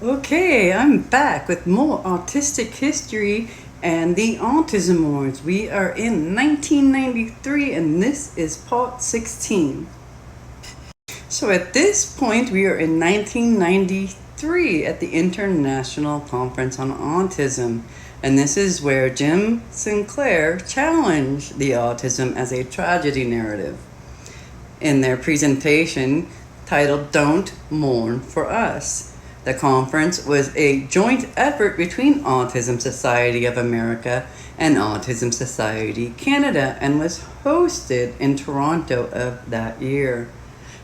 Okay, I'm back with more Autistic History and the Autism Wars. We are in 1993 and this is part 16. So at this point, we are in 1993 at the International Conference on Autism. And this is where Jim Sinclair challenged the autism as a tragedy narrative in their presentation titled Don't Mourn for Us. The conference was a joint effort between Autism Society of America and Autism Society Canada and was hosted in Toronto of that year.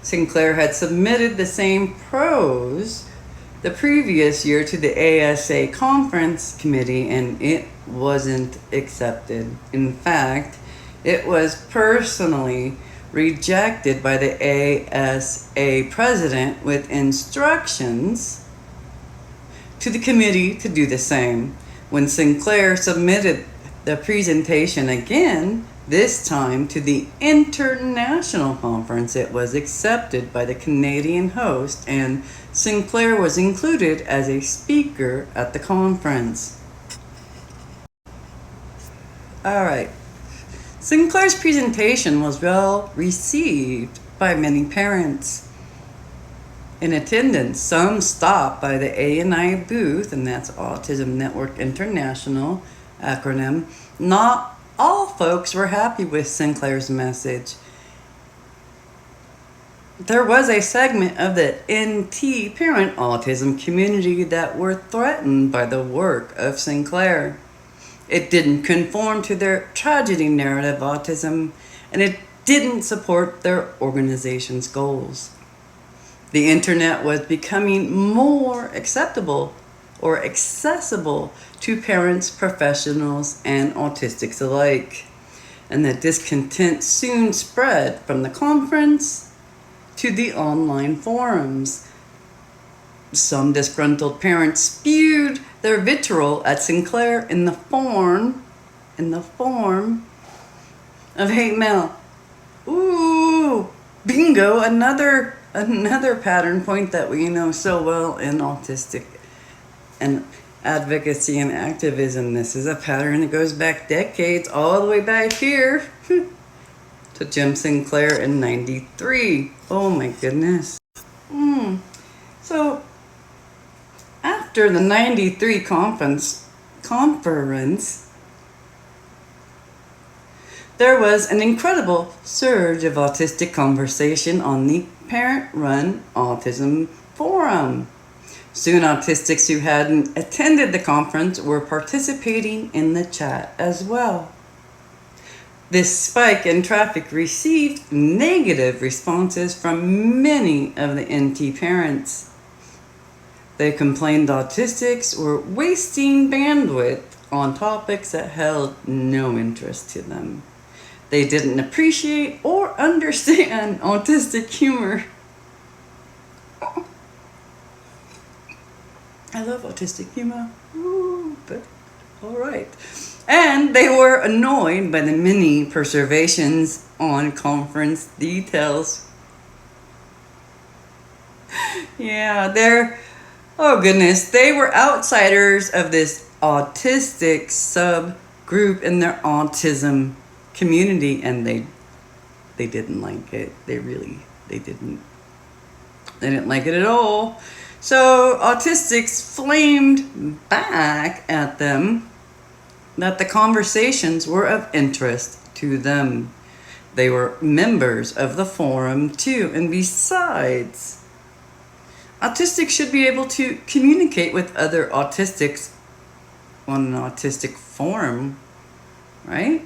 Sinclair had submitted the same prose the previous year to the ASA conference committee and it wasn't accepted. In fact, it was personally rejected by the ASA president with instructions to the committee to do the same. When Sinclair submitted the presentation again, this time to the international conference, it was accepted by the Canadian host and Sinclair was included as a speaker at the conference. Alright, Sinclair's presentation was well received by many parents in attendance. Some stopped by the A&I booth, and that's Autism Network International acronym. Not all folks were happy with Sinclair's message. There was a segment of the NT parent autism community that were threatened by the work of Sinclair. It didn't conform to their tragedy narrative autism, and it didn't support their organization's goals. The internet was becoming more acceptable or accessible to parents, professionals, and autistics alike. And the discontent soon spread from the conference to the online forums. Some disgruntled parents spewed their vitriol at Sinclair in the form of hate mail. Ooh, bingo, another pattern point that we know so well in autistic and advocacy and activism. This is a pattern that goes back decades, all the way back here to Jim Sinclair in 93. Oh my goodness. So after the 93 conference, there was an incredible surge of autistic conversation on the parent-run autism forum. Soon autistics who hadn't attended the conference were participating in the chat as well. This spike in traffic received negative responses from many of the NT parents. They complained autistics were wasting bandwidth on topics that held no interest to them. They didn't appreciate or understand autistic humor. I love autistic humor. Ooh, but all right. And they were annoyed by the many perservations on conference details. Yeah, oh goodness, they were outsiders of this autistic subgroup in their autism community, and they didn't like it. They didn't like it at all. So autistics flamed back at them that the conversations were of interest to them. They were members of the forum too, and besides, autistics should be able to communicate with other autistics on an autistic forum, right?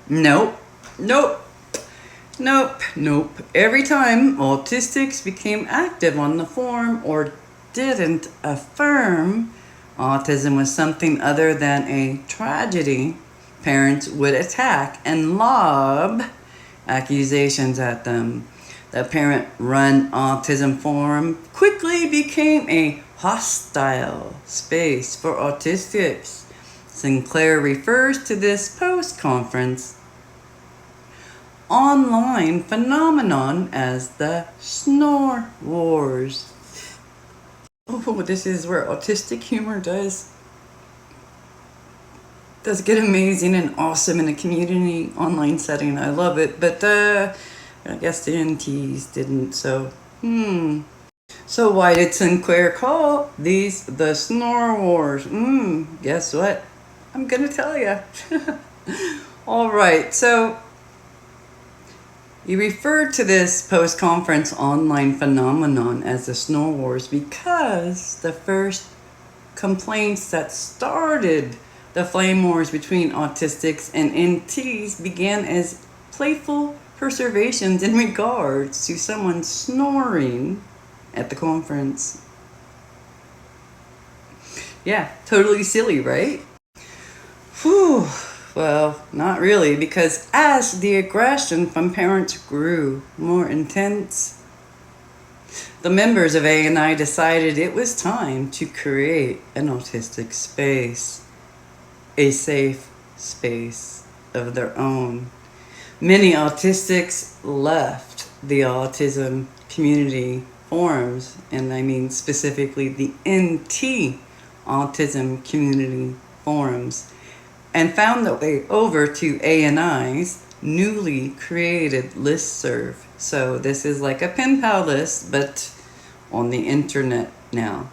Nope. Every time autistics became active on the forum or didn't affirm autism was something other than a tragedy, parents would attack and lob accusations at them. The parent-run autism forum quickly became a hostile space for autistics. Sinclair refers to this post-conference online phenomenon as the Snore Wars. Oh, this is where autistic humor does get amazing and awesome in a community online setting. I love it, but I guess the NTs didn't. So So why did Sinclair call these the Snore Wars? Guess what? I'm gonna tell you. All right, so he referred to this post-conference online phenomenon as the Snore Wars because the first complaints that started the flame wars between autistics and NTs began as playful perservations in regards to someone snoring at the conference. Yeah, totally silly, right? Whew. Well, not really, because as the aggression from parents grew more intense, the members of ANI decided it was time to create an autistic space, a safe space of their own. Many autistics left the autism community forums, and I mean specifically the NT autism community forums, and found their way over to ANI's newly created listserv. So this is like a pen pal list, but on the internet now,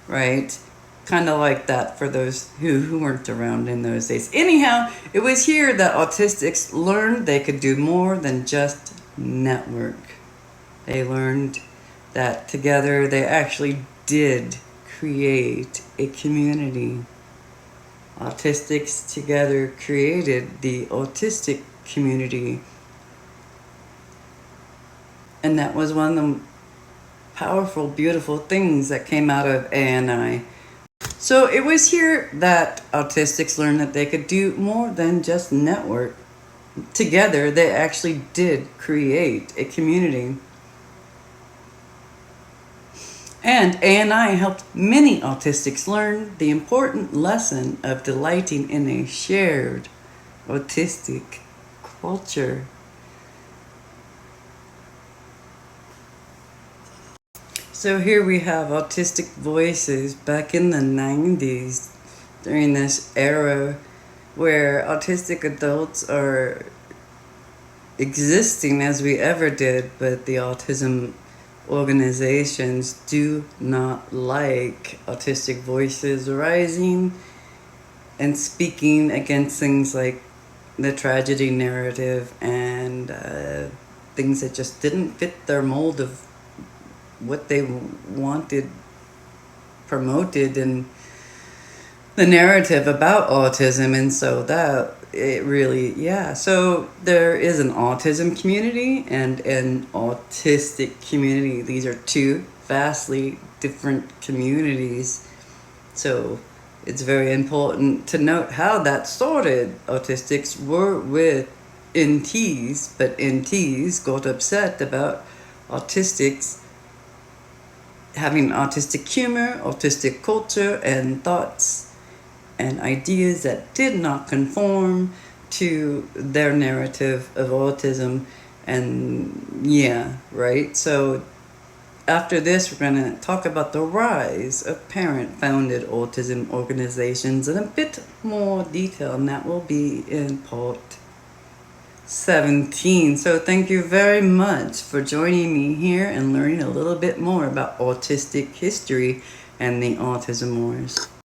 right? Kind of like that for those who weren't around in those days. Anyhow, it was here that autistics learned they could do more than just network. They learned that together they actually did create a community. Autistics together created the autistic community. And that was one of the powerful, beautiful things that came out of ANI. So it was here that autistics learned that they could do more than just network. Together, they actually did create a community. And ANI helped many autistics learn the important lesson of delighting in a shared autistic culture. So here we have autistic voices back in the 90s, during this era where autistic adults are existing as we ever did, but the autism organizations do not like autistic voices rising and speaking against things like the tragedy narrative and things that just didn't fit their mold of what they wanted promoted in the narrative about autism. And so that it really, so there is an autism community and an autistic community. These are two vastly different communities. So it's very important to note how that started. Autistics were with NTs, but NTs got upset about autistics having autistic humor, autistic culture, and thoughts and ideas that did not conform to their narrative of autism. And so after this, we're going to talk about the rise of parent-founded autism organizations in a bit more detail, and that will be in part 17. So thank you very much for joining me here and learning a little bit more about autistic history and the Autism Wars.